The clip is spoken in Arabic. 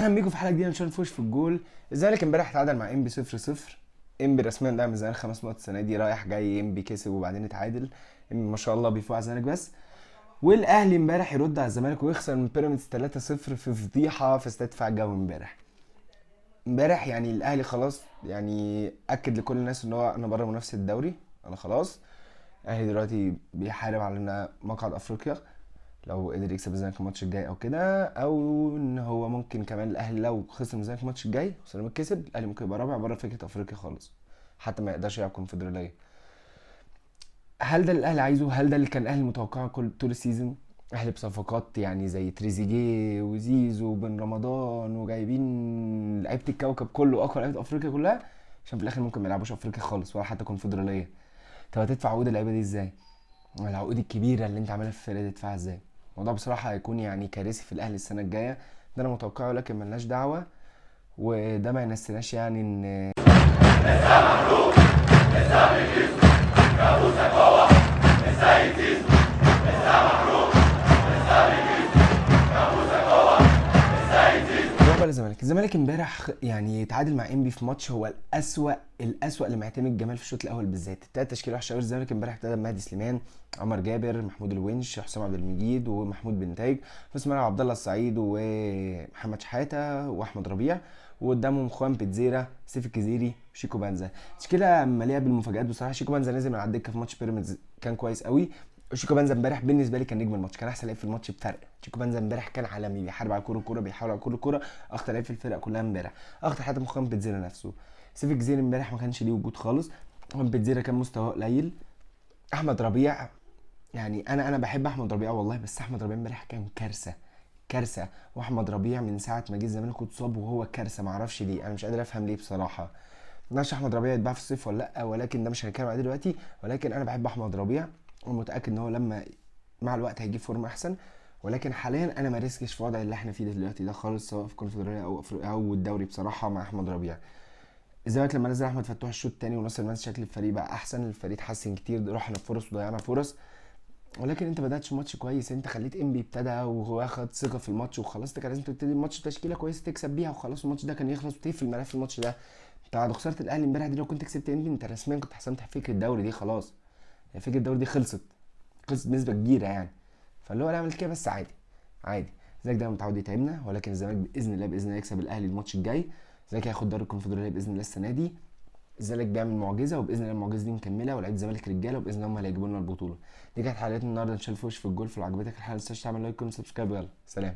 اهلا بيكم في حلقه جديده نشوف نفوش في الجول. الزمالك امبارح تعادل مع انبي 0-0. انبي رسميا دعم الزمالك 5 نقط السنه دي، رايح جاي انبي كسب وبعدين اتعادل. انبي ما شاء الله بيفوق على الزمالك بس. والاهلي امبارح يرد على الزمالك ويخسر من بيراميدز 3-0 في فضيحه في استاد دفاع الجو. امبارح يعني الاهلي خلاص، يعني اكد لكل الناس ان هو انا بره منافسه الدوري. انا خلاص الاهلي دلوقتي بيحارب على ان مقعد افريقيا لو قدر يكسب الزمالك الماتش الجاي او كده، او ان هو ممكن كمان الاهلي لو خسر من الزمالك الماتش الجاي وسيراميكا كسب، الاهلي ممكن يبقى رابع بره فكره افريقيا خالص، حتى ما يقدرش يلعب كونفدراليه. هل ده اللي الاهلي عايزه؟ هل ده اللي كان الاهلي متوقعه طول السيزون؟ اهلي بصفقات يعني زي تريزيجيه وزيزو وبن رمضان وجايبين لعيبه الكوكب كله، اقوى لعيبه افريقيا كلها، عشان في الاخر ممكن ما يلعبوش افريقيا خالص ولا حتى كونفدراليه. طب هتدفع عقود اللعيبه دي ازاي؟ العقود الكبيره اللي انت عاملها في الفرقه دي تدفعها ازاي؟ الموضوع بصراحه هيكون يعني كارثي في الاهلي السنه الجايه. ده انا متوقعه لكن ملناش دعوه. وده ما ينسيناش يعني ان نروح بقى للزمالك. الزمالك امبارح يعني تعادل مع انبي في ماتش هو الاسوأ اللي معتمد جمال في الشوط الاول بالذات. التلات تشكيله وحشه قوي. الزمالك امبارح ابتدى بمهدي سليمان، عمر جابر، محمود الونش، حسام عبد المجيد ومحمود بنتايج. في نص الملعب عبد الله السعيد ومحمد شحاته واحمد ربيع، وقدامهم خوان بيتزيرا، سيف الجزيري، شيكو بانزا. تشكيله مليئه بالمفاجآت بصراحه. شيكو بانزا نزل من على الدكه في ماتش بيراميدز، كان كويس قوي. شيكو بانزا امبارح بالنسبه لي كان نجم الماتش، كان احسن لعيب في الماتش بفرق. شيكو بانزا امبارح كان عالمي، بيحارب على كوره بيحاول على كوره. اخطر لعيب في الفرقه كلها امبارح، اخطر حتى من خوان بيتزيرا نفسه. سيف الجزيري امبارح ما كانش ليه وجود خالص. خوان بيتزيرا كان مستواه قليل. احمد ربيع، يعني انا بحب احمد ربيع والله، بس احمد ربيع امبارح كان كارثه كارثه. واحمد ربيع من ساعه ما جه الزمالك اتصاب وهو كارثه، ما اعرفش ليه، انا مش قادر افهم ليه بصراحه. ماشي احمد ربيع يتباع في الصيف ولا لا، ولكن ده مش هنتكلم عليه دلوقتي. ولكن انا بحب احمد ربيع ومتاكد ان هو لما مع الوقت هيجيب فورمه احسن. ولكن حاليا انا ما ريسكش في وضع اللي احنا فيه دلوقتي ده خالص، سواء في الكونفدراليه او افريقيا او الدوري بصراحه مع احمد ربيع. الزمالك لما نزل احمد فتوح الشوط الثاني ونصر المنسي، شكل الفريق بقى احسن، الفريق اتحسن كتير، رحنا في فرص وضيعنا فرص. ولكن انت بداتش ماتش كويس، انت خليت انبي ابتدى وهو اخد ثقه في الماتش وخلاص. كان لازم تبتدي الماتش تشكيله كويسه تكسب بيها وخلاص، الماتش ده كان يخلص وتقفل الملف. الماتش ده انت بعد خساره الاهلي امبارح دي، لو كنت كسبت انبي انت رسميا كنت حسمت فكره الدوري دي خلاص. يعني فكره الدوري دي خلصت بنسبه كبيره يعني. فاللي هو يعمل كده بس عادي عادي. الزمالك ده متعود يتعبنا، ولكن الزمالك باذن الله يكسب الاهلي الماتش الجاي. الزمالك هياخد دوري الكونفدراليه باذن الله السنه دي. الزمالك بيعمل معجزه وباذن الله المعجزه دي مكمله، ولاعيبه الزمالك رجاله وباذن الله هم اللي هيجيبوا لنا البطوله. دي كانت حلقتنا النهارده، نشوف وش في الجول. في لو عجبتك الحلقه ما تنساش تعمل لايك وسبسكرايب. يلا سلام.